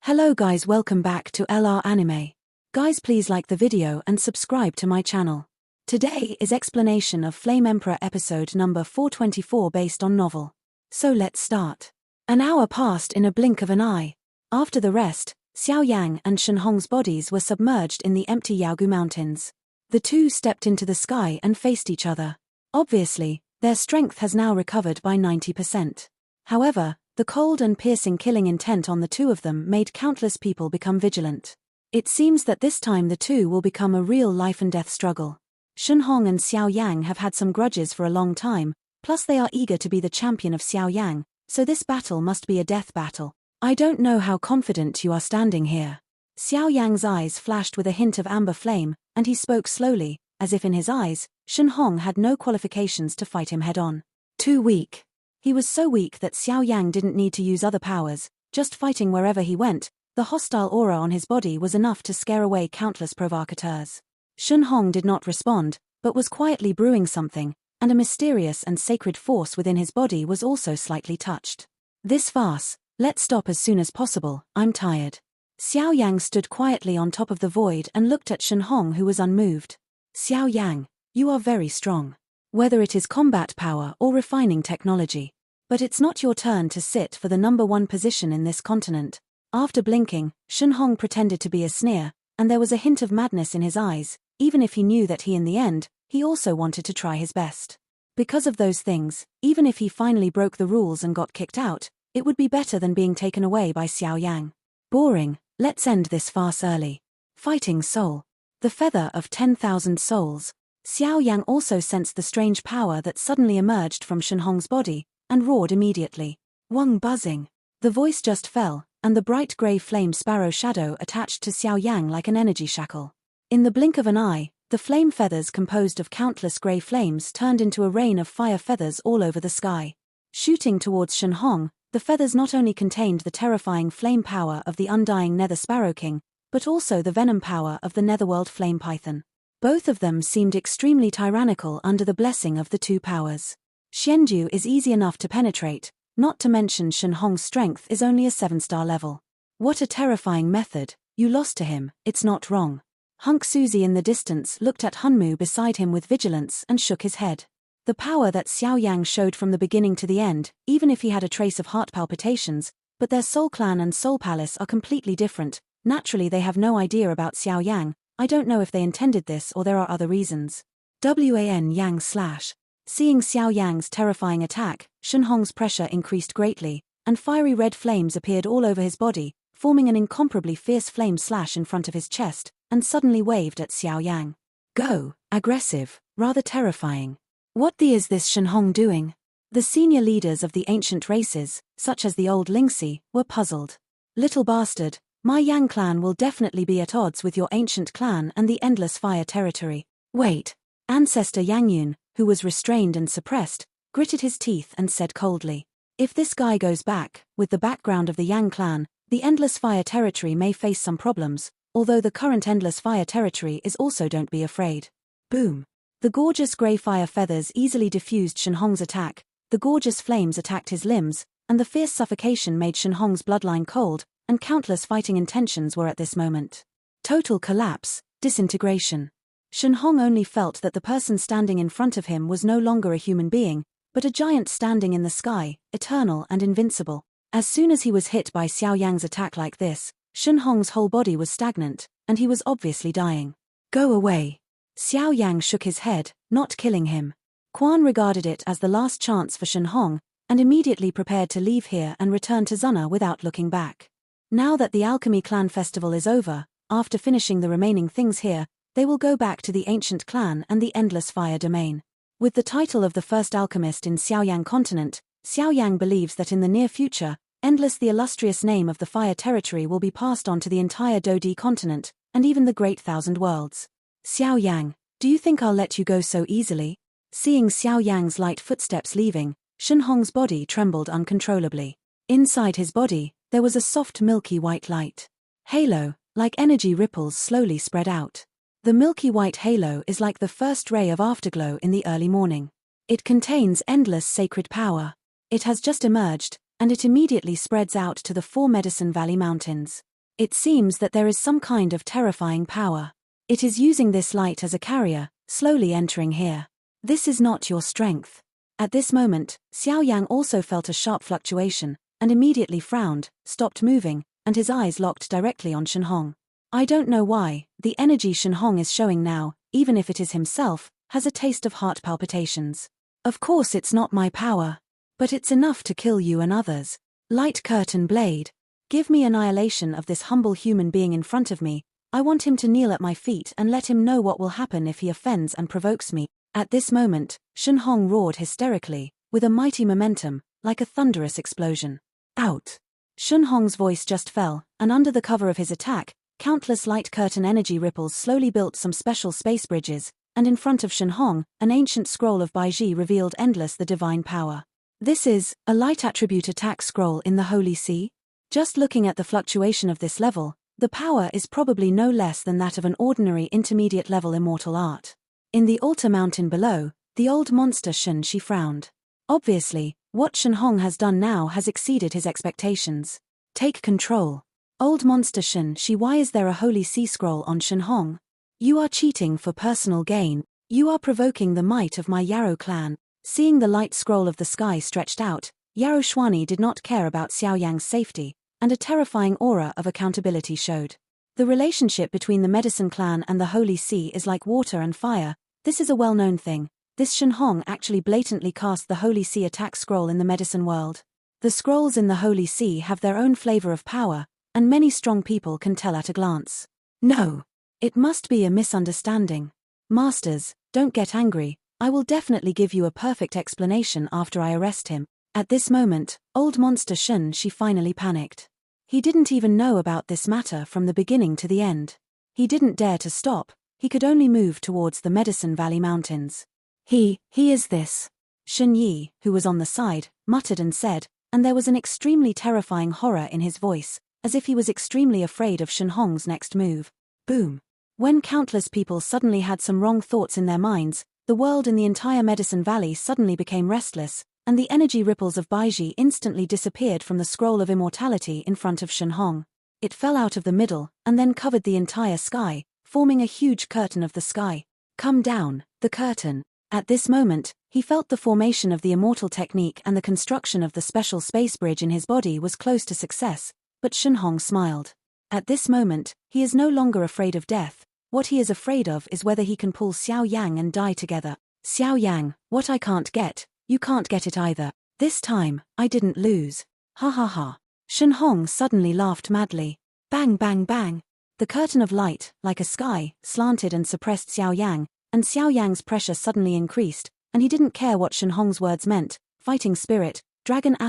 Hello guys, welcome back to LR Anime. Guys, please like the video and subscribe to my channel. Today is explanation of Flame Emperor episode number 424 based on novel. So let's start. An hour passed in a blink of an eye. After the rest, Xiao Yan and Shin Hong's bodies were submerged in the empty Yaogu Mountains. The two stepped into the sky and faced each other. Obviously, their strength has now recovered by 90%. However, the cold and piercing killing intent on the two of them made countless people become vigilant. It seems that this time the two will become a real life-and-death struggle. Shin Hong and Xiao Yang have had some grudges for a long time, plus they are eager to be the champion of Xiao Yang, so this battle must be a death battle. I don't know how confident you are standing here. Xiao Yang's eyes flashed with a hint of amber flame, and he spoke slowly, as if in his eyes, Shin Hong had no qualifications to fight him head-on. Too weak. He was so weak that Xiao Yang didn't need to use other powers, just fighting wherever he went. The hostile aura on his body was enough to scare away countless provocateurs. Shin Hong did not respond, but was quietly brewing something, and a mysterious and sacred force within his body was also slightly touched. This farce, let's stop as soon as possible, I'm tired. Xiao Yang stood quietly on top of the void and looked at Shin Hong, who was unmoved. Xiao Yang, you are very strong. Whether it is combat power or refining technology. But it's not your turn to sit for the #1 position in this continent. After blinking, Shin Hong pretended to be a sneer, and there was a hint of madness in his eyes, even if he knew that in the end, he also wanted to try his best. Because of those things, even if he finally broke the rules and got kicked out, it would be better than being taken away by Xiao Yang. Boring, let's end this farce early. Fighting soul. The feather of 10,000 souls. Xiao Yang also sensed the strange power that suddenly emerged from Shin Hong's body, and roared immediately. Wang buzzing. The voice just fell, and the bright grey flame sparrow shadow attached to Xiao Yang like an energy shackle. In the blink of an eye, the flame feathers composed of countless grey flames turned into a rain of fire feathers all over the sky. Shooting towards Shin Hong, the feathers not only contained the terrifying flame power of the undying Nether Sparrow King, but also the venom power of the Netherworld Flame Python. Both of them seemed extremely tyrannical under the blessing of the two powers. Xianju is easy enough to penetrate, not to mention Shin Hong's strength is only a 7-star level. What a terrifying method, you lost to him, it's not wrong. Hunk Suzy in the distance looked at Hunmu beside him with vigilance and shook his head. The power that Xiao Yang showed from the beginning to the end, even if he had a trace of heart palpitations, but their Soul Clan and Soul Palace are completely different. Naturally they have no idea about Xiao Yang. I don't know if they intended this or there are other reasons. Wan Yang /. Seeing Xiao Yang's terrifying attack, Shin Hong's pressure increased greatly, and fiery red flames appeared all over his body, forming an incomparably fierce flame slash in front of his chest, and suddenly waved at Xiao Yang. Go, aggressive, rather terrifying. What is this Shin Hong doing? The senior leaders of the ancient races, such as the old Lingxi, were puzzled. Little bastard. My Yang clan will definitely be at odds with your ancient clan and the Endless Fire territory. Wait. Ancestor Yang Yun, who was restrained and suppressed, gritted his teeth and said coldly, if this guy goes back, with the background of the Yang clan, the Endless Fire territory may face some problems, although the current Endless Fire territory is also, don't be afraid. Boom. The gorgeous grey fire feathers easily diffused Shin Hong's attack, the gorgeous flames attacked his limbs, and the fierce suffocation made Shin Hong's bloodline cold, and countless fighting intentions were at this moment. Total collapse, disintegration. Shin Hong only felt that the person standing in front of him was no longer a human being, but a giant standing in the sky, eternal and invincible. As soon as he was hit by Xiao Yang's attack like this, Shin Hong's whole body was stagnant, and he was obviously dying. Go away. Xiao Yang shook his head, not killing him. Quan regarded it as the last chance for Shin Hong, and immediately prepared to leave here and return to Zuna without looking back. Now that the Alchemy Clan Festival is over, after finishing the remaining things here, they will go back to the Ancient Clan and the Endless Fire Domain. With the title of the first alchemist in Xiaoyang continent, Xiao Yang believes that in the near future, Endless the illustrious name of the Fire territory will be passed on to the entire Dodi continent, and even the Great Thousand Worlds. Xiao Yang, do you think I'll let you go so easily? Seeing Xiao Yang's light footsteps leaving, Shin Hong's body trembled uncontrollably. Inside his body, there was a soft milky white light. Halo, like energy ripples slowly spread out. The milky white halo is like the first ray of afterglow in the early morning. It contains endless sacred power. It has just emerged, and it immediately spreads out to the 4 Medicine Valley Mountains. It seems that there is some kind of terrifying power. It is using this light as a carrier, slowly entering here. This is not your strength. At this moment, Xiao Yan also felt a sharp fluctuation, and immediately frowned, stopped moving, and his eyes locked directly on Shin Hong. I don't know why, the energy Shin Hong is showing now, even if it is himself, has a taste of heart palpitations. Of course it's not my power. But it's enough to kill you and others. Light curtain blade. Give me annihilation of this humble human being in front of me. I want him to kneel at my feet and let him know what will happen if he offends and provokes me. At this moment, Shin Hong roared hysterically, with a mighty momentum, like a thunderous explosion. Out! Shin Hong's voice just fell, and under the cover of his attack, countless light curtain energy ripples slowly built some special space bridges, and in front of Shin Hong, an ancient scroll of Baiji revealed endless the divine power. This is a light attribute attack scroll in the Holy See? Just looking at the fluctuation of this level, the power is probably no less than that of an ordinary intermediate level immortal art. In the altar mountain below, the old monster Shin Shi frowned. Obviously, what Shin Hong has done now has exceeded his expectations. Take control. Old monster Shin Shi, why is there a Holy See scroll on Shin Hong? You are cheating for personal gain. You are provoking the might of my Yarrow clan. Seeing the light scroll of the sky stretched out, Yarrow Xuani did not care about Xiao Yang's safety, and a terrifying aura of accountability showed. The relationship between the Medicine Clan and the Holy See is like water and fire. This is a well-known thing. This Shin Hong actually blatantly cast the Holy See attack scroll in the medicine world. The scrolls in the Holy See have their own flavor of power, and many strong people can tell at a glance. No. It must be a misunderstanding. Masters, don't get angry. I will definitely give you a perfect explanation after I arrest him. At this moment, old monster Shin Shi finally panicked. He didn't even know about this matter from the beginning to the end. He didn't dare to stop, he could only move towards the Medicine Valley Mountains. He is this. Shin Yi, who was on the side, muttered and said, and there was an extremely terrifying horror in his voice, as if he was extremely afraid of Shin Hong's next move. Boom. When countless people suddenly had some wrong thoughts in their minds, the world in the entire Medicine Valley suddenly became restless, and the energy ripples of Baiji instantly disappeared from the scroll of immortality in front of Shin Hong. It fell out of the middle, and then covered the entire sky, forming a huge curtain of the sky. Come down, the curtain. At this moment, he felt the formation of the immortal technique and the construction of the special space bridge in his body was close to success, but Shin Hong smiled. At this moment, he is no longer afraid of death. What he is afraid of is whether he can pull Xiao Yang and die together. Xiao Yang, what I can't get, you can't get it either. This time, I didn't lose. Ha ha ha. Shin Hong suddenly laughed madly. Bang bang bang. The curtain of light, like a sky, slanted and suppressed Xiao Yang, and Xiao Yang's pressure suddenly increased, and he didn't care what Shin Hong's words meant. Fighting spirit, dragon ******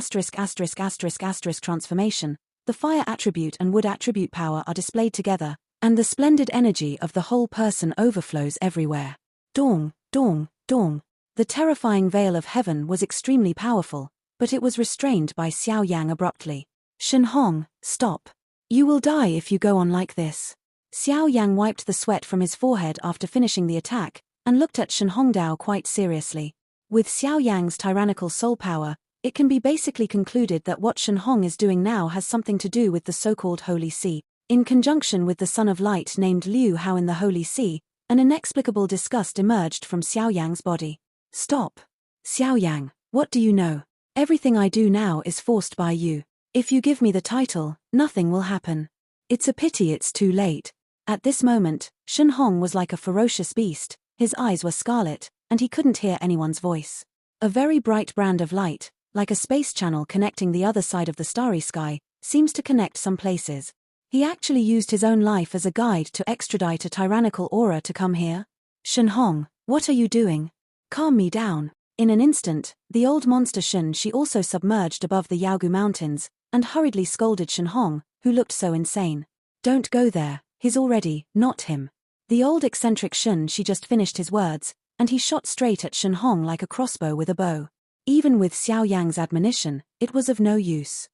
transformation, the fire attribute and wood attribute power are displayed together, and the splendid energy of the whole person overflows everywhere. Dong, dong, dong. The terrifying veil of heaven was extremely powerful, but it was restrained by Xiao Yang abruptly. Shin Hong, stop. You will die if you go on like this. Xiao Yang wiped the sweat from his forehead after finishing the attack, and looked at Shin Hongdao quite seriously. With Xiao Yang's tyrannical soul power, it can be basically concluded that what Shin Hong is doing now has something to do with the so-called Holy See. In conjunction with the Son of Light named Liu Hao in the Holy See, an inexplicable disgust emerged from Xiao Yang's body. Stop. Xiao Yang, what do you know? Everything I do now is forced by you. If you give me the title, nothing will happen. It's a pity it's too late. At this moment, Shin Hong was like a ferocious beast, his eyes were scarlet, and he couldn't hear anyone's voice. A very bright brand of light, like a space channel connecting the other side of the starry sky, seems to connect some places. He actually used his own life as a guide to extradite a tyrannical aura to come here. Shin Hong, what are you doing? Calm me down. In an instant, the old monster Shin Shi also submerged above the Yaogu Mountains, and hurriedly scolded Shin Hong, who looked so insane. Don't go there, he's already, not him. The old eccentric Shin Shi just finished his words, and he shot straight at Shin Hong like a crossbow with a bow. Even with Xiao Yang's admonition, it was of no use.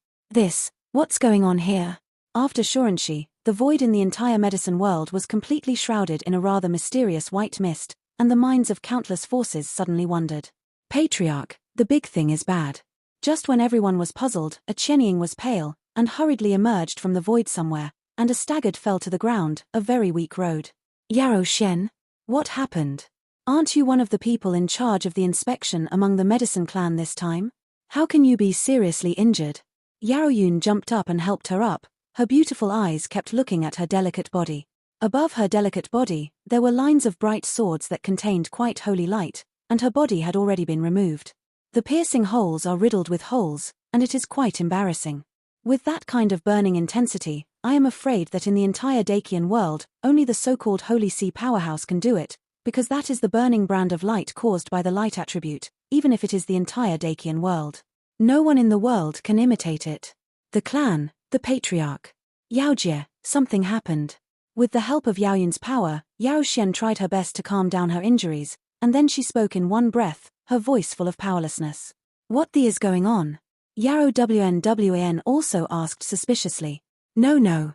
What's going on here? After Shurenshi, the void in the entire medicine world was completely shrouded in a rather mysterious white mist, and the minds of countless forces suddenly wondered. Patriarch, the big thing is bad. Just when everyone was puzzled, a Qianying was pale, and hurriedly emerged from the void somewhere, and a staggered fell to the ground, a very weak road. Yarrow Shen? What happened? Aren't you one of the people in charge of the inspection among the medicine clan this time? How can you be seriously injured? Yarrow Yun jumped up and helped her up. Her beautiful eyes kept looking at her delicate body. Above her delicate body, there were lines of bright swords that contained quite holy light, and her body had already been removed. The piercing holes are riddled with holes, and it is quite embarrassing. With that kind of burning intensity, I am afraid that in the entire Dakian world, only the so-called Holy Sea powerhouse can do it, because that is the burning brand of light caused by the light attribute, even if it is the entire Dakian world. No one in the world can imitate it. The clan, the patriarch. Yaojie, something happened. With the help of Yao Yun's power, Yao Xian tried her best to calm down her injuries, and then she spoke in one breath, her voice full of powerlessness. What the is going on? Yarrow WNWAN also asked suspiciously. No.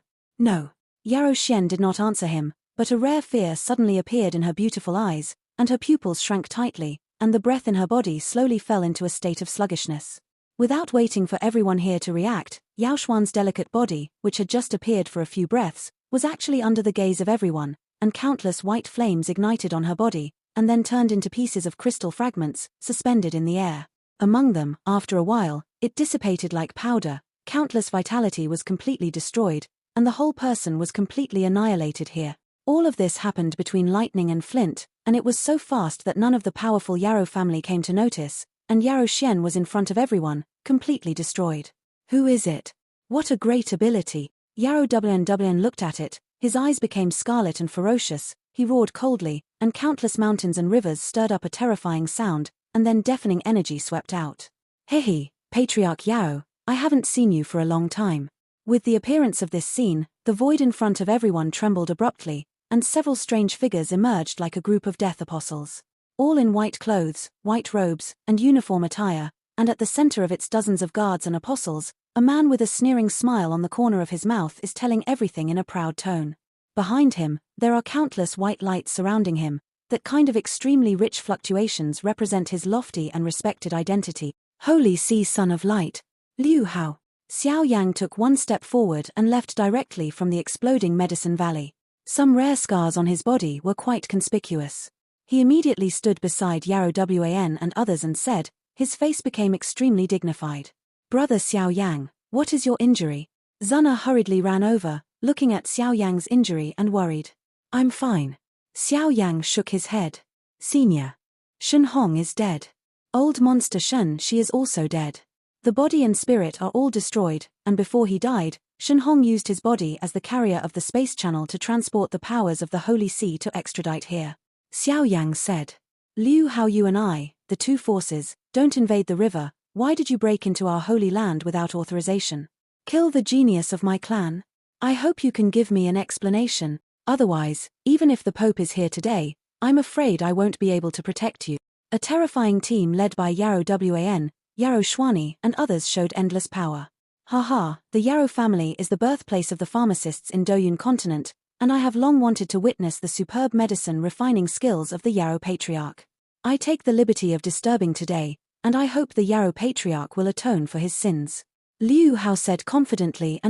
Yarrow Xian did not answer him, but a rare fear suddenly appeared in her beautiful eyes, and her pupils shrank tightly, and the breath in her body slowly fell into a state of sluggishness. Without waiting for everyone here to react, Yao Xuan's delicate body, which had just appeared for a few breaths, was actually under the gaze of everyone, and countless white flames ignited on her body, and then turned into pieces of crystal fragments, suspended in the air. Among them, after a while, it dissipated like powder, countless vitality was completely destroyed, and the whole person was completely annihilated here. All of this happened between lightning and flint, and it was so fast that none of the powerful Yarrow family came to notice, and Yarrow Xian was in front of everyone, completely destroyed. Who is it? What a great ability! Yarrow WNWN looked at it, his eyes became scarlet and ferocious, he roared coldly, and countless mountains and rivers stirred up a terrifying sound, and then deafening energy swept out. Hehe, Patriarch Yao, I haven't seen you for a long time. With the appearance of this scene, the void in front of everyone trembled abruptly, and several strange figures emerged like a group of death apostles. All in white clothes, white robes, and uniform attire, and at the center of its dozens of guards and apostles, a man with a sneering smile on the corner of his mouth is telling everything in a proud tone. Behind him, there are countless white lights surrounding him, that kind of extremely rich fluctuations represent his lofty and respected identity. Holy Sea Son of Light, Liu Hao. Xiao Yang took one step forward and left directly from the exploding Medicine Valley. Some rare scars on his body were quite conspicuous. He immediately stood beside Yarrow WAN and others and said, his face became extremely dignified. Brother Xiao Yang, what is your injury? Zuna hurriedly ran over, looking at Xiao Yang's injury and worried. I'm fine. Xiao Yang shook his head. Senior. Shin Hong is dead. Old monster Shen, she is also dead. The body and spirit are all destroyed, and before he died, Shin Hong used his body as the carrier of the space channel to transport the powers of the Holy Sea to extradite here. Xiao Yang said. Liu Hao, you and I, the two forces, don't invade the river. Why did you break into our holy land without authorization? Kill the genius of my clan? I hope you can give me an explanation, otherwise, even if the Pope is here today, I'm afraid I won't be able to protect you. A terrifying team led by Yarrow WAN, Yarrow Xuani and others showed endless power. Haha, the Yarrow family is the birthplace of the pharmacists in Doyun continent, and I have long wanted to witness the superb medicine refining skills of the Yarrow Patriarch. I take the liberty of disturbing today, and I hope the Yarrow Patriarch will atone for his sins. Liu Hao said confidently.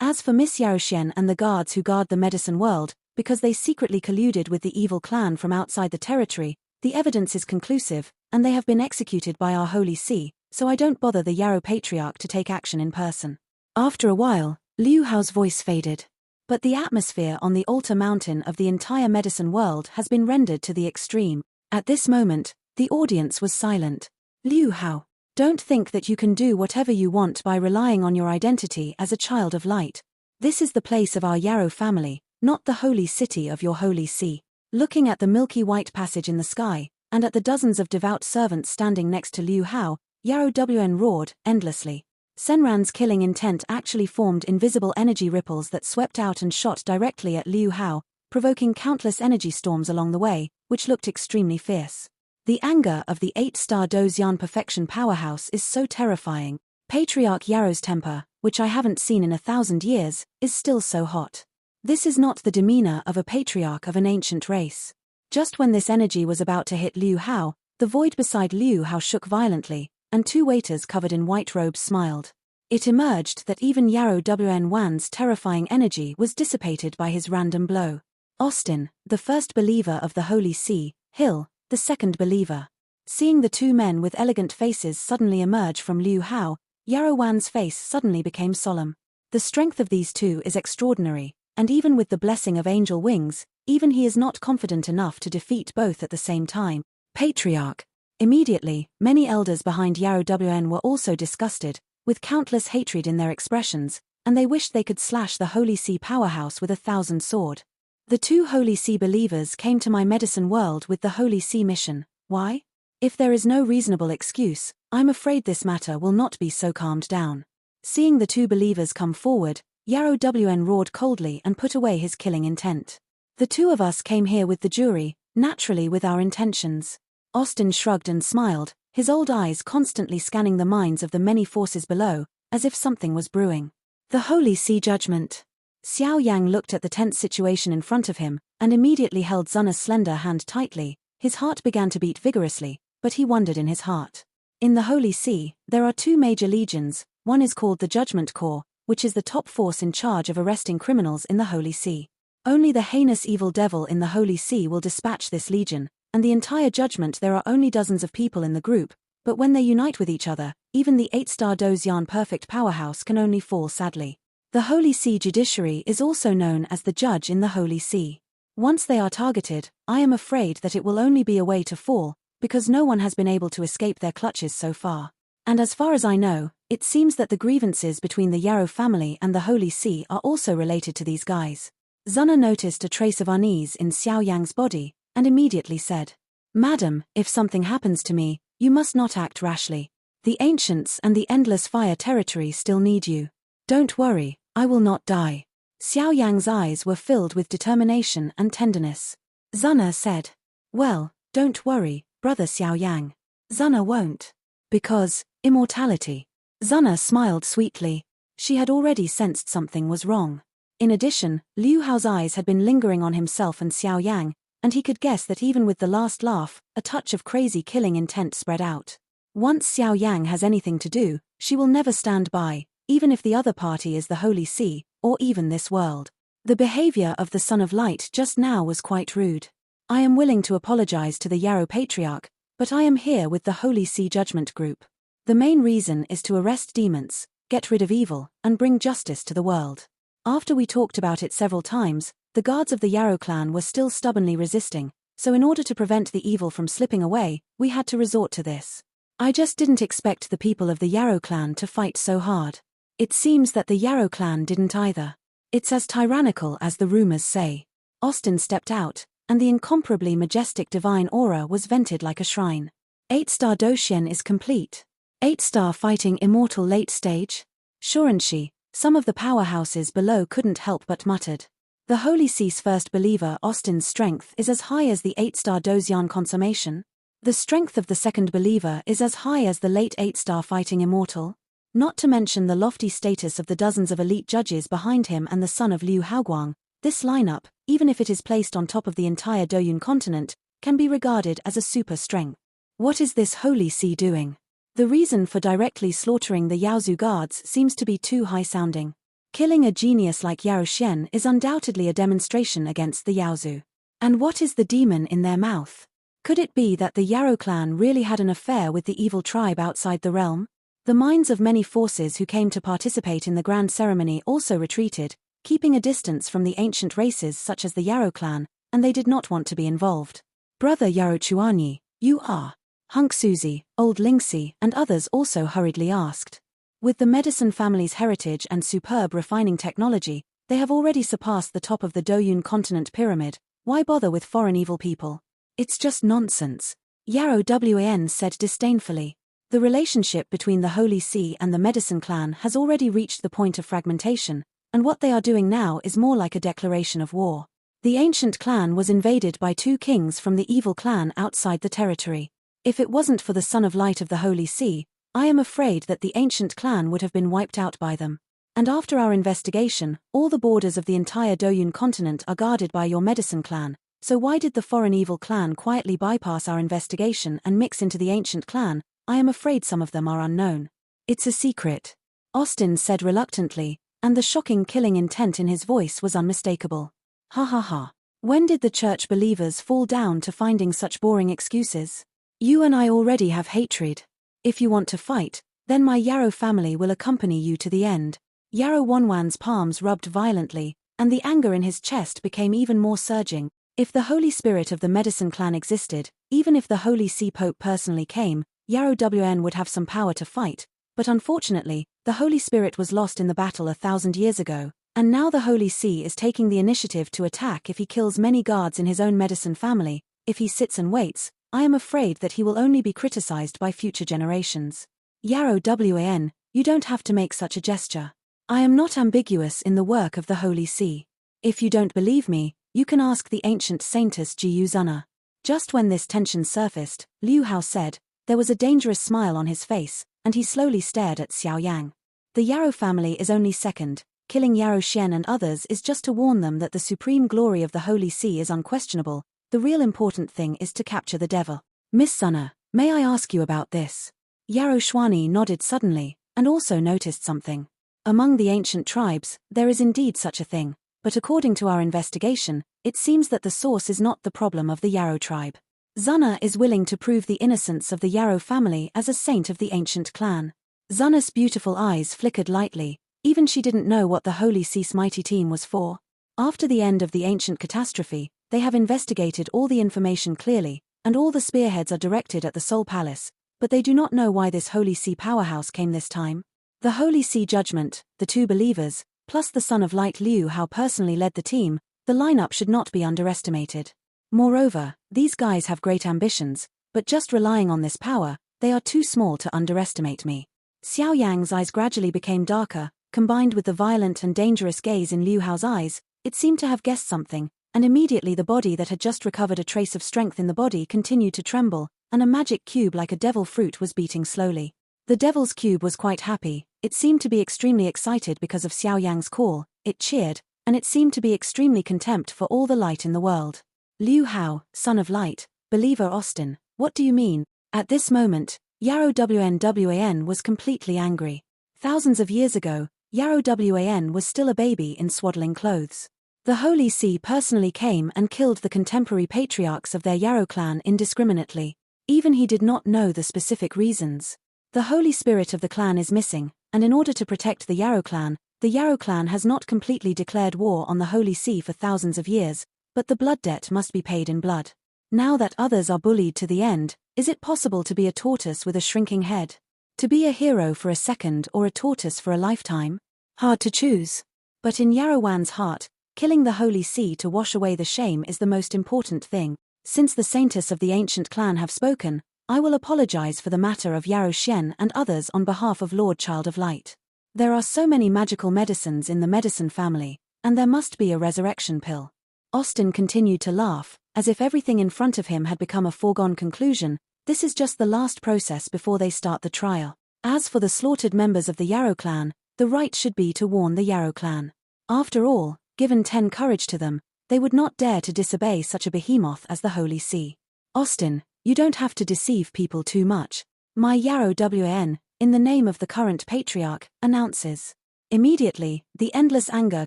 As for Miss Yarrow Xian and the guards who guard the medicine world, because they secretly colluded with the evil clan from outside the territory, the evidence is conclusive, and they have been executed by our Holy See, so I don't bother the Yarrow Patriarch to take action in person. After a while, Liu Hao's voice faded. But the atmosphere on the altar mountain of the entire medicine world has been rendered to the extreme. At this moment, the audience was silent. Liu Hao, don't think that you can do whatever you want by relying on your identity as a child of light. This is the place of our Yarrow family, not the holy city of your Holy See. Looking at the milky white passage in the sky, and at the dozens of devout servants standing next to Liu Hao, Yarrow WN roared, endlessly. Senran's killing intent actually formed invisible energy ripples that swept out and shot directly at Liu Hao, provoking countless energy storms along the way, which looked extremely fierce. The anger of the 8-star Dozian perfection powerhouse is so terrifying. Patriarch Yarrow's temper, which I haven't seen in 1,000 years, is still so hot. This is not the demeanor of a patriarch of an ancient race. Just when this energy was about to hit Liu Hao, the void beside Liu Hao shook violently, and two waiters covered in white robes smiled. It emerged that even Yarrow Wan's terrifying energy was dissipated by his random blow. Austin, the first believer of the Holy See, Hill, the second believer. Seeing the two men with elegant faces suddenly emerge from Liu Hao, Yarrow Wan's face suddenly became solemn. The strength of these two is extraordinary, and even with the blessing of angel wings, even he is not confident enough to defeat both at the same time. Patriarch. Immediately, many elders behind Yarrow were also disgusted, with countless hatred in their expressions, and they wished they could slash the Holy See powerhouse with 1,000 sword. The two Holy See believers came to my medicine world with the Holy See mission. Why? If there is no reasonable excuse, I'm afraid this matter will not be so calmed down. Seeing the two believers come forward, Yarrow roared coldly and put away his killing intent. The two of us came here with the jury, naturally with our intentions. Austin shrugged and smiled, his old eyes constantly scanning the minds of the many forces below, as if something was brewing. The Holy See judgment. Xiao Yan looked at the tense situation in front of him, and immediately held Zunna's slender hand tightly. His heart began to beat vigorously, but he wondered in his heart. In the Holy See, there are two major legions. One is called the Judgment Corps, which is the top force in charge of arresting criminals in the Holy See. Only the heinous evil devil in the Holy See will dispatch this legion, and the entire judgment. There are only dozens of people in the group, but when they unite with each other, even the 8-star Xian perfect powerhouse can only fall sadly. The Holy See judiciary is also known as the judge in the Holy See. Once they are targeted, I am afraid that it will only be a way to fall, because no one has been able to escape their clutches so far. And as far as I know, it seems that the grievances between the Yarrow family and the Holy See are also related to these guys. Zunna noticed a trace of unease in Xiao Yang's body, and immediately said, "Madam, if something happens to me, you must not act rashly. The ancients and the endless fire territory still need you. Don't worry, I will not die." Xiao Yang's eyes were filled with determination and tenderness. Zunna said, "Well, don't worry, brother Xiao Yang. Zunna won't. Because, immortality." Zunna smiled sweetly. She had already sensed something was wrong. In addition, Liu Hao's eyes had been lingering on himself and Xiao Yang, and he could guess that even with the last laugh, a touch of crazy killing intent spread out. Once Xiao Yang has anything to do, she will never stand by, even if the other party is the Holy See, or even this world. The behavior of the Son of Light just now was quite rude. I am willing to apologize to the Yarrow Patriarch, but I am here with the Holy See Judgment Group. The main reason is to arrest demons, get rid of evil, and bring justice to the world. After we talked about it several times, the guards of the Yarrow clan were still stubbornly resisting, so in order to prevent the evil from slipping away, we had to resort to this. I just didn't expect the people of the Yarrow clan to fight so hard. It seems that the Yarrow clan didn't either. It's as tyrannical as the rumors say. Austin stepped out, and the incomparably majestic divine aura was vented like a shrine. 8-star Doshian is complete. 8-star fighting immortal late stage? Shurenshi, some of the powerhouses below couldn't help but muttered. The Holy See's first believer Austin's strength is as high as the 8-star Doshian consummation. The strength of the second believer is as high as the late 8-star fighting immortal. Not to mention the lofty status of the dozens of elite judges behind him and the son of Liu Haoguang, this lineup, even if it is placed on top of the entire Doyun continent, can be regarded as a super strength. What is this Holy See doing? The reason for directly slaughtering the Yaozu guards seems to be too high-sounding. Killing a genius like Yao Xian is undoubtedly a demonstration against the Yaozu. And what is the demon in their mouth? Could it be that the Yarrow clan really had an affair with the evil tribe outside the realm? The minds of many forces who came to participate in the grand ceremony also retreated, keeping a distance from the ancient races such as the Yarrow clan, and they did not want to be involved. Brother Yarrow Chuanyi, you are? Hunk Suzy, Old Lingxi, and others also hurriedly asked. With the medicine family's heritage and superb refining technology, they have already surpassed the top of the Doyun continent pyramid. Why bother with foreign evil people? It's just nonsense. Yarrow Wan said disdainfully. The relationship between the Holy See and the Medicine Clan has already reached the point of fragmentation, and what they are doing now is more like a declaration of war. The ancient clan was invaded by two kings from the evil clan outside the territory. If it wasn't for the Son of Light of the Holy See, I am afraid that the ancient clan would have been wiped out by them. And after our investigation, all the borders of the entire Doyun continent are guarded by your Medicine Clan, so why did the foreign evil clan quietly bypass our investigation and mix into the ancient clan? I am afraid some of them are unknown. It's a secret. Austin said reluctantly, and the shocking killing intent in his voice was unmistakable. Ha ha ha. When did the church believers fall down to finding such boring excuses? You and I already have hatred. If you want to fight, then my Yarrow family will accompany you to the end. Yarrow Wanwan's palms rubbed violently, and the anger in his chest became even more surging. If the Holy Spirit of the Medicine Clan existed, even if the Holy See Pope personally came, Yarrow Wan would have some power to fight, but unfortunately, the Holy Spirit was lost in the battle 1,000 years ago, and now the Holy See is taking the initiative to attack. If he kills many guards in his own medicine family, if he sits and waits, I am afraid that he will only be criticized by future generations. Yarrow Wan, you don't have to make such a gesture. I am not ambiguous in the work of the Holy See. If you don't believe me, you can ask the ancient saintess Jiu Zuna. Just when this tension surfaced, Liu Hao said, there was a dangerous smile on his face, and he slowly stared at Xiao Yang. The Yarrow family is only second. Killing Yarrow Xian and others is just to warn them that the supreme glory of the Holy See is unquestionable. The real important thing is to capture the devil. Miss Zuna, may I ask you about this? Yarrow Xuani nodded suddenly, and also noticed something. Among the ancient tribes, there is indeed such a thing, but according to our investigation, it seems that the source is not the problem of the Yarrow tribe. Zuna is willing to prove the innocence of the Yarrow family as a saint of the ancient clan. Zuna's beautiful eyes flickered lightly, even she didn't know what the Holy See's mighty team was for. After the end of the ancient catastrophe, they have investigated all the information clearly, and all the spearheads are directed at the Soul Palace, but they do not know why this Holy See powerhouse came this time. The Holy See Judgment, the two believers, plus the Son of Light Liu Hao personally led the team. The lineup should not be underestimated. Moreover, these guys have great ambitions, but just relying on this power, they are too small to underestimate me. Xiao Yang's eyes gradually became darker, combined with the violent and dangerous gaze in Liu Hao's eyes, it seemed to have guessed something, and immediately the body that had just recovered a trace of strength in the body continued to tremble, and a magic cube like a devil fruit was beating slowly. The devil's cube was quite happy, it seemed to be extremely excited because of Xiao Yang's call, it cheered, and it seemed to be extremely contempt for all the light in the world. Liu Hao, Son of Light, Believer Austin, what do you mean? At this moment, Yarrow Wan was completely angry. Thousands of years ago, Yarrow Wan was still a baby in swaddling clothes. The Holy See personally came and killed the contemporary patriarchs of their Yarrow clan indiscriminately. Even he did not know the specific reasons. The Holy Spirit of the clan is missing, and in order to protect the Yarrow clan has not completely declared war on the Holy See for thousands of years, but the blood debt must be paid in blood. Now that others are bullied to the end, is it possible to be a tortoise with a shrinking head? To be a hero for a second or a tortoise for a lifetime? Hard to choose. But in Yarrow Wan's heart, killing the Holy See to wash away the shame is the most important thing. Since the saintess of the ancient clan have spoken, I will apologize for the matter of Yarrow Xian and others on behalf of Lord Child of Light. There are so many magical medicines in the medicine family, and there must be a resurrection pill. Austin continued to laugh, as if everything in front of him had become a foregone conclusion. This is just the last process before they start the trial. As for the slaughtered members of the Yarrow clan, the right should be to warn the Yarrow clan. After all, given 10 courage to them, they would not dare to disobey such a behemoth as the Holy See. Austin, you don't have to deceive people too much. My Yarrow Wan, in the name of the current patriarch, announces. Immediately, the endless anger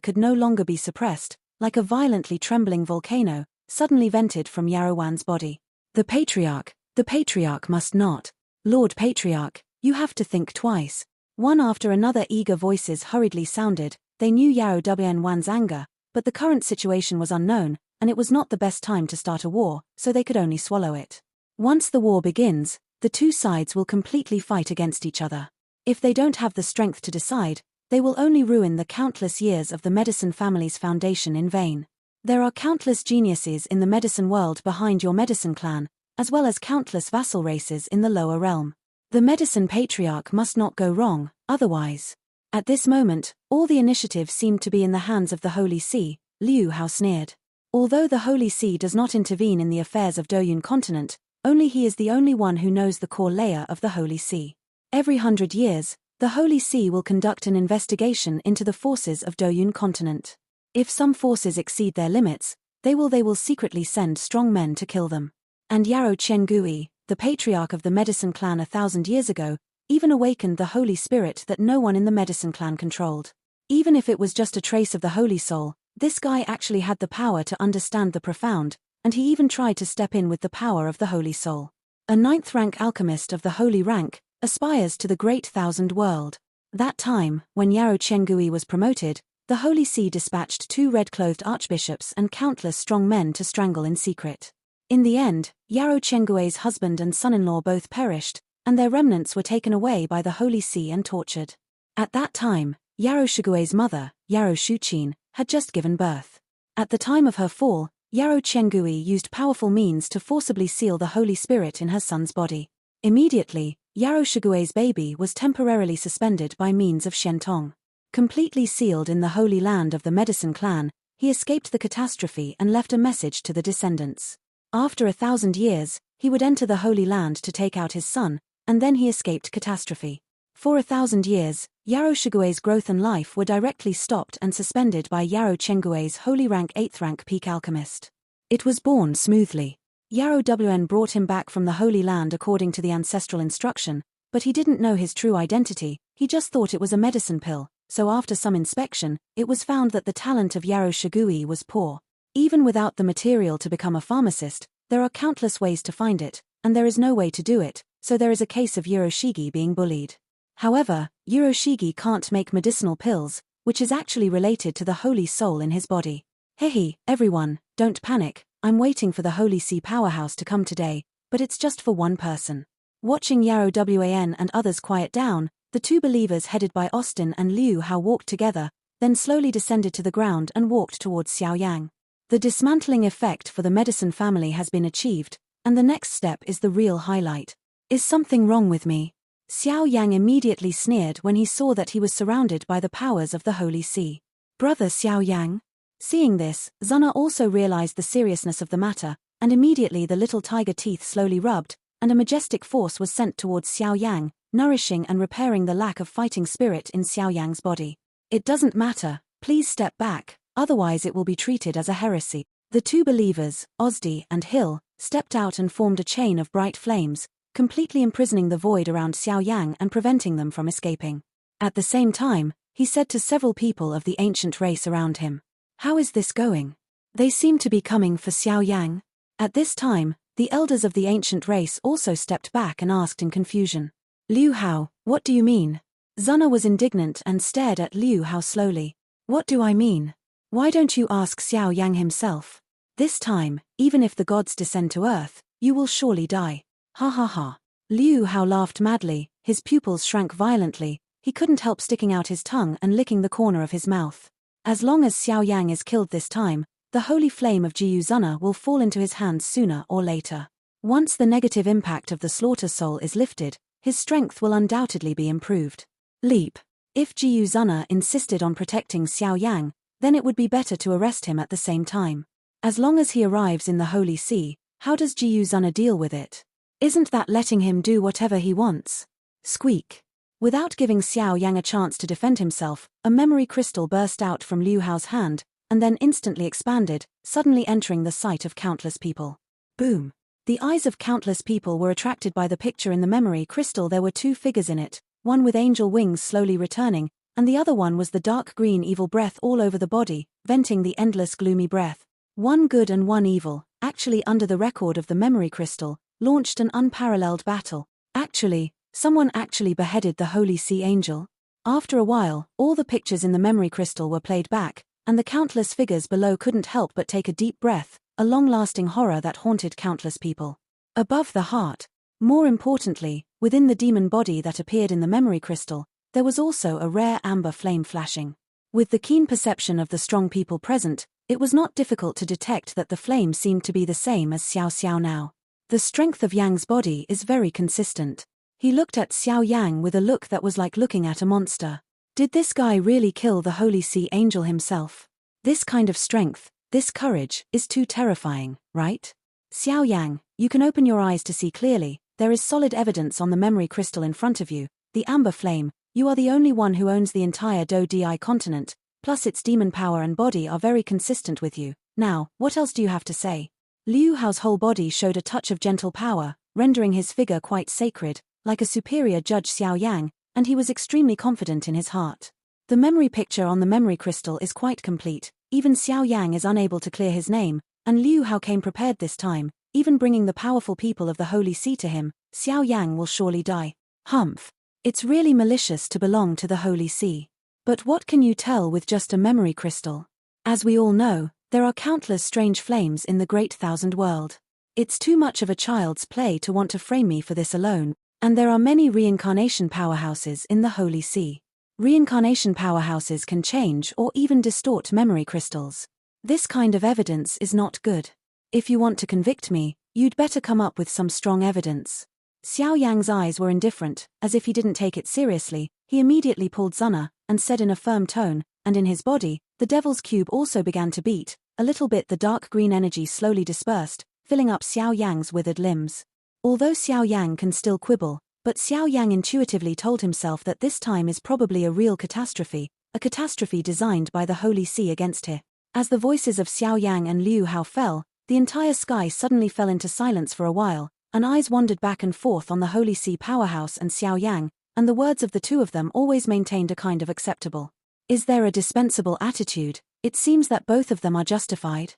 could no longer be suppressed, like a violently trembling volcano, suddenly vented from Yarrow Wan's body. The patriarch must not. Lord Patriarch, you have to think twice. One after another eager voices hurriedly sounded. They knew Yarrow Wan's anger, but the current situation was unknown, and it was not the best time to start a war, so they could only swallow it. Once the war begins, the two sides will completely fight against each other. If they don't have the strength to decide, they will only ruin the countless years of the medicine family's foundation in vain. There are countless geniuses in the medicine world behind your medicine clan, as well as countless vassal races in the lower realm. The medicine patriarch must not go wrong, otherwise. At this moment, all the initiative seemed to be in the hands of the Holy See. Liu Hao sneered. Although the Holy See does not intervene in the affairs of Doyun continent, only he is the only one who knows the core layer of the Holy See. Every 100 years, the Holy See will conduct an investigation into the forces of Doyun continent. If some forces exceed their limits, they will secretly send strong men to kill them. And Yarrow Chengui, the patriarch of the medicine clan 1,000 years ago, even awakened the Holy Spirit that no one in the medicine clan controlled. Even if it was just a trace of the Holy Soul, this guy actually had the power to understand the profound, and he even tried to step in with the power of the Holy Soul. A 9th-rank alchemist of the holy rank aspires to the great thousand world. That time, when Yarou Chengui was promoted, the Holy See dispatched 2 red-clothed archbishops and countless strong men to strangle in secret. In the end, Yarou Chengui's husband and son-in-law both perished, and their remnants were taken away by the Holy See and tortured. At that time, Yarou Shigui's mother, Yarou Shuqin, had just given birth. At the time of her fall, Yarou Chengui used powerful means to forcibly seal the Holy Spirit in her son's body. Immediately, Yarou Shigui's baby was temporarily suspended by means of Shen Tong. Completely sealed in the holy land of the medicine clan, he escaped the catastrophe and left a message to the descendants. After 1,000 years, he would enter the Holy Land to take out his son, and then he escaped catastrophe. For 1,000 years, Yarou Shigui's growth and life were directly stopped and suspended by Yarou Chengui's holy rank 8th rank peak alchemist. It was born smoothly. Yarou Wn brought him back from the Holy Land according to the ancestral instruction, but he didn't know his true identity, he just thought it was a medicine pill, so after some inspection, it was found that the talent of Yarou Shigui was poor. Even without the material to become a pharmacist, there are countless ways to find it, and there is no way to do it, so there is a case of Yuroshigi being bullied. However, Yuroshigi can't make medicinal pills, which is actually related to the Holy Soul in his body. Hehe, everyone, don't panic, I'm waiting for the Holy See powerhouse to come today, but it's just for one person. Watching Yarou Wan and others quiet down, the 2 believers headed by Austin and Liu Hao walked together, then slowly descended to the ground and walked towards Xiao Yang. The dismantling effect for the medicine family has been achieved, and the next step is the real highlight. Is something wrong with me? Xiao Yang immediately sneered when he saw that he was surrounded by the powers of the Holy See. Brother Xiao Yang? Seeing this, Zuna also realized the seriousness of the matter, and immediately the little tiger teeth slowly rubbed, and a majestic force was sent towards Xiao Yang, nourishing and repairing the lack of fighting spirit in Xiao Yang's body. It doesn't matter, please step back, otherwise it will be treated as a heresy. The 2 believers, Ozdi and Hill, stepped out and formed a chain of bright flames, completely imprisoning the void around Xiao Yang and preventing them from escaping. At the same time, he said to several people of the ancient race around him, "How is this going? They seem to be coming for Xiao Yang." At this time, the elders of the ancient race also stepped back and asked in confusion, "Liu Hao, what do you mean?" Zuna was indignant and stared at Liu Hao slowly. "What do I mean? Why don't you ask Xiao Yang himself? This time, even if the gods descend to earth, you will surely die. Ha ha ha." Liu Hao laughed madly, his pupils shrank violently, he couldn't help sticking out his tongue and licking the corner of his mouth. As long as Xiao Yang is killed this time, the holy flame of Jiyu Zuna will fall into his hands sooner or later. Once the negative impact of the slaughter soul is lifted, his strength will undoubtedly be improved. Leap. If Jiyu Zuna insisted on protecting Xiao Yang, then it would be better to arrest him at the same time. As long as he arrives in the Holy See, how does Jiyu Zuna deal with it? Isn't that letting him do whatever he wants? Squeak. Without giving Xiao Yang a chance to defend himself, a memory crystal burst out from Liu Hao's hand, and then instantly expanded, suddenly entering the sight of countless people. Boom. The eyes of countless people were attracted by the picture in the memory crystal. There were 2 figures in it, one with angel wings slowly returning, and the other one was the dark green evil breath all over the body, venting the endless gloomy breath. One good and one evil, actually under the record of the memory crystal, launched an unparalleled battle. Actually, someone actually beheaded the Holy See Angel. After a while, all the pictures in the memory crystal were played back, and the countless figures below couldn't help but take a deep breath, a long-lasting horror that haunted countless people. Above the heart, more importantly, within the demon body that appeared in the memory crystal, there was also a rare amber flame flashing. With the keen perception of the strong people present, it was not difficult to detect that the flame seemed to be the same as Xiao Xiao now. The strength of Yang's body is very consistent. He looked at Xiao Yang with a look that was like looking at a monster. Did this guy really kill the Holy See Angel himself? This kind of strength, this courage, is too terrifying, right? Xiao Yang, you can open your eyes to see clearly, there is solid evidence on the memory crystal in front of you, the amber flame, you are the only one who owns the entire Do-Di continent, plus its demon power and body are very consistent with you. Now, what else do you have to say? Liu Hao's whole body showed a touch of gentle power, rendering his figure quite sacred, like a superior judge Xiao Yang, and he was extremely confident in his heart. The memory picture on the memory crystal is quite complete. Even Xiao Yang is unable to clear his name, and Liu Hao came prepared this time, even bringing the powerful people of the Holy See to him. Xiao Yang will surely die. Humph. It's really malicious to belong to the Holy See. But what can you tell with just a memory crystal? As we all know, there are countless strange flames in the great thousand world. It's too much of a child's play to want to frame me for this alone, and there are many reincarnation powerhouses in the Holy See. Reincarnation powerhouses can change or even distort memory crystals. This kind of evidence is not good. If you want to convict me, you'd better come up with some strong evidence. Xiao Yang's eyes were indifferent, as if he didn't take it seriously. He immediately pulled Zuna, and said in a firm tone, and in his body, the devil's cube also began to beat. A little bit the dark green energy slowly dispersed, filling up Xiao Yang's withered limbs. Although Xiao Yang can still quibble, but Xiao Yang intuitively told himself that this time is probably a real catastrophe, a catastrophe designed by the Holy See against her. As the voices of Xiao Yang and Liu Hao fell, the entire sky suddenly fell into silence for a while, and eyes wandered back and forth on the Holy See powerhouse and Xiao Yang, and the words of the two of them always maintained a kind of acceptable. Is there a dispensable attitude? It seems that both of them are justified.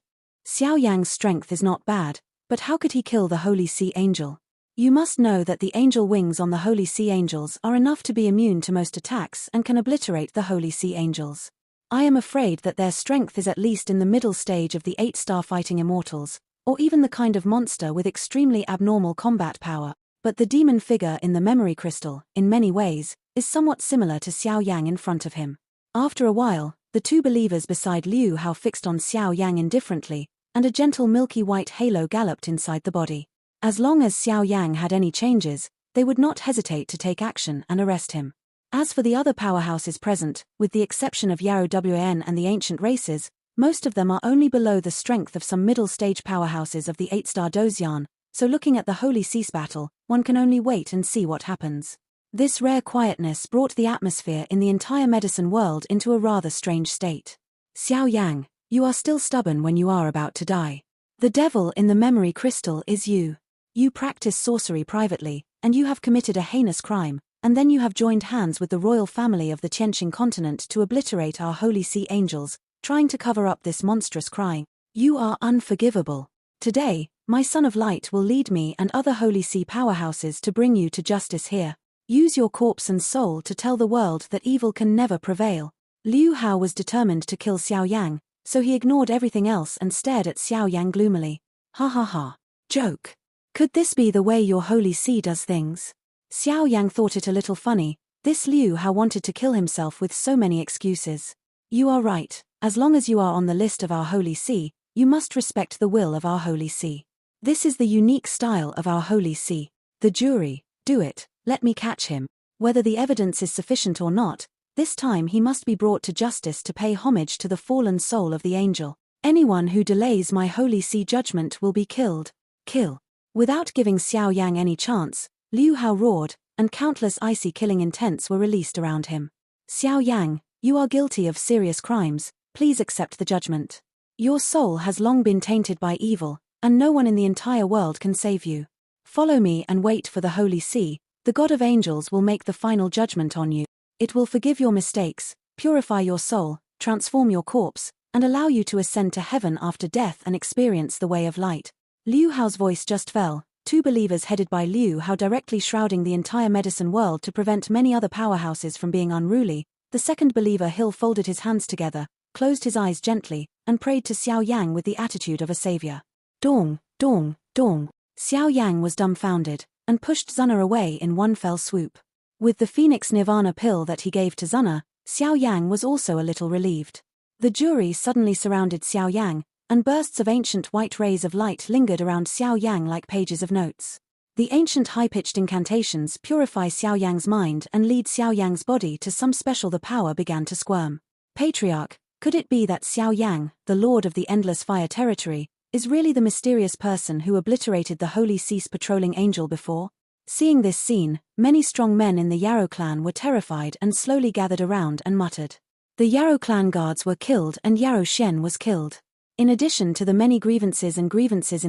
Xiao Yang's strength is not bad, but how could he kill the Holy See angel? You must know that the angel wings on the Holy See angels are enough to be immune to most attacks and can obliterate the Holy See angels. I am afraid that their strength is at least in the middle stage of the 8-star fighting immortals, or even the kind of monster with extremely abnormal combat power, but the demon figure in the memory crystal, in many ways, is somewhat similar to Xiao Yang in front of him. After a while, the two believers beside Liu Hao fixed on Xiao Yang indifferently, and a gentle milky white halo galloped inside the body. As long as Xiao Yang had any changes, they would not hesitate to take action and arrest him. As for the other powerhouses present, with the exception of Yarrow Wan and the ancient races, most of them are only below the strength of some middle-stage powerhouses of the 8-star Dozian, so looking at the Holy Cease battle, one can only wait and see what happens. This rare quietness brought the atmosphere in the entire medicine world into a rather strange state. Xiao Yang, you are still stubborn when you are about to die. The devil in the memory crystal is you. You practice sorcery privately, and you have committed a heinous crime, and then you have joined hands with the royal family of the Qianqing continent to obliterate our Holy See angels, trying to cover up this monstrous crime. You are unforgivable. Today, my Son of Light will lead me and other Holy See powerhouses to bring you to justice here. Use your corpse and soul to tell the world that evil can never prevail. Liu Hao was determined to kill Xiao Yang, so he ignored everything else and stared at Xiao Yang gloomily. Ha ha ha. Joke. Could this be the way your Holy See does things? Xiao Yang thought it a little funny. This Liu Hao wanted to kill himself with so many excuses. You are right. As long as you are on the list of our Holy See, you must respect the will of our Holy See. This is the unique style of our Holy See. The jury, do it. Let me catch him. Whether the evidence is sufficient or not, this time he must be brought to justice to pay homage to the fallen soul of the angel. Anyone who delays my Holy See judgment will be killed. Kill. Without giving Xiao Yang any chance, Liu Hao roared, and countless icy killing intents were released around him. Xiao Yang, you are guilty of serious crimes, please accept the judgment. Your soul has long been tainted by evil, and no one in the entire world can save you. Follow me and wait for the Holy See. The God of Angels will make the final judgment on you. It will forgive your mistakes, purify your soul, transform your corpse, and allow you to ascend to heaven after death and experience the way of light. Liu Hao's voice just fell, two believers headed by Liu Hao directly shrouding the entire medicine world to prevent many other powerhouses from being unruly. The second believer Hill folded his hands together, closed his eyes gently, and prayed to Xiao Yang with the attitude of a savior. Dong, dong, dong. Xiao Yang was dumbfounded, and pushed Zuna away in one fell swoop. With the Phoenix Nirvana pill that he gave to Zuna, Xiao Yang was also a little relieved. The jury suddenly surrounded Xiao Yang, and bursts of ancient white rays of light lingered around Xiao Yang like pages of notes. The ancient high-pitched incantations purify Xiao Yang's mind and lead Xiao Yang's body to some special. The power began to squirm. Patriarch, could it be that Xiao Yang, the lord of the endless fire territory, is really the mysterious person who obliterated the Holy Cease patrolling angel before? Seeing this scene, many strong men in the Yarrow clan were terrified and slowly gathered around and muttered. The Yarrow clan guards were killed and Yarrow Shen was killed. In addition to the many grievances in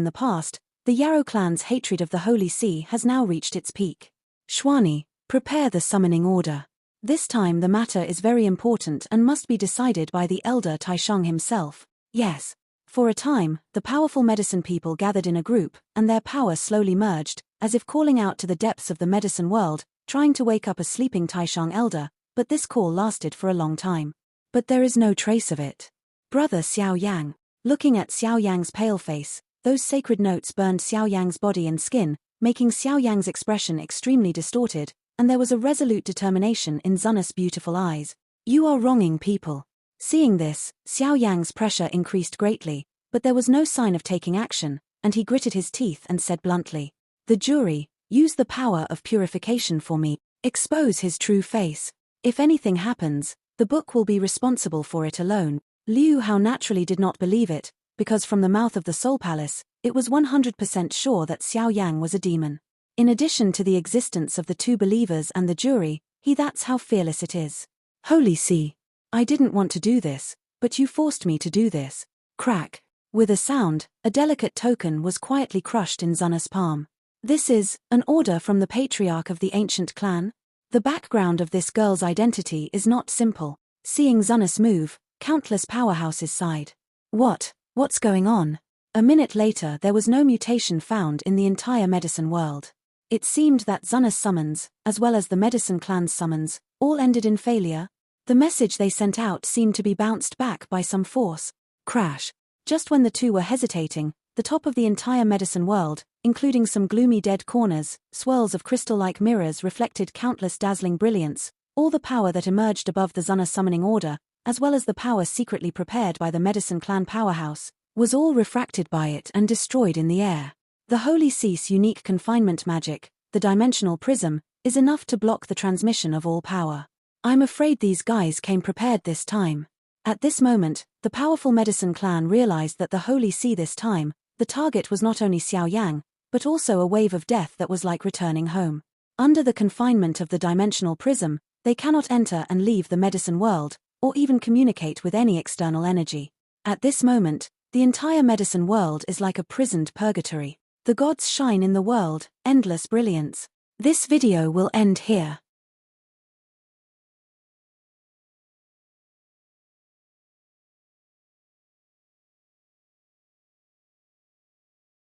the past, the Yarrow clan's hatred of the Holy See has now reached its peak. Xuani, prepare the summoning order. This time the matter is very important and must be decided by the elder Taisheng himself. Yes. For a time, the powerful medicine people gathered in a group, and their power slowly merged, as if calling out to the depths of the medicine world, trying to wake up a sleeping Taisheng elder, but this call lasted for a long time. But there is no trace of it. Brother Xiao Yang. Looking at Xiao Yang's pale face, those sacred notes burned Xiao Yang's body and skin, making Xiao Yang's expression extremely distorted, and there was a resolute determination in Zunna's beautiful eyes. You are wronging people. Seeing this, Xiao Yang's pressure increased greatly, but there was no sign of taking action, and he gritted his teeth and said bluntly, "The jury, use the power of purification for me, expose his true face. If anything happens, the book will be responsible for it alone." Liu Hao naturally did not believe it, because from the mouth of the Soul Palace, it was 100% sure that Xiao Yang was a demon. In addition to the existence of the two believers and the jury, that's how fearless it is. Holy See. I didn't want to do this, but you forced me to do this. Crack. With a sound, a delicate token was quietly crushed in Zunna's palm. This is an order from the patriarch of the ancient clan. The background of this girl's identity is not simple. Seeing Zunna's move, countless powerhouses sighed. What's going on? A minute later there was no mutation found in the entire medicine world. It seemed that Zunna's summons, as well as the medicine clan's summons, all ended in failure. The message they sent out seemed to be bounced back by some force. Crash. Just when the two were hesitating, the top of the entire medicine world, including some gloomy dead corners, swirls of crystal-like mirrors reflected countless dazzling brilliance, all the power that emerged above the Zunna summoning order, as well as the power secretly prepared by the medicine clan powerhouse, was all refracted by it and destroyed in the air. The Holy Cease unique confinement magic, the dimensional prism, is enough to block the transmission of all power. I'm afraid these guys came prepared this time. At this moment, the powerful medicine clan realized that the Holy See this time, the target was not only Xiao Yang, but also a wave of death that was like returning home. Under the confinement of the dimensional prism, they cannot enter and leave the medicine world, or even communicate with any external energy. At this moment, the entire medicine world is like a prisoned purgatory. The gods shine in the world, endless brilliance. This video will end here.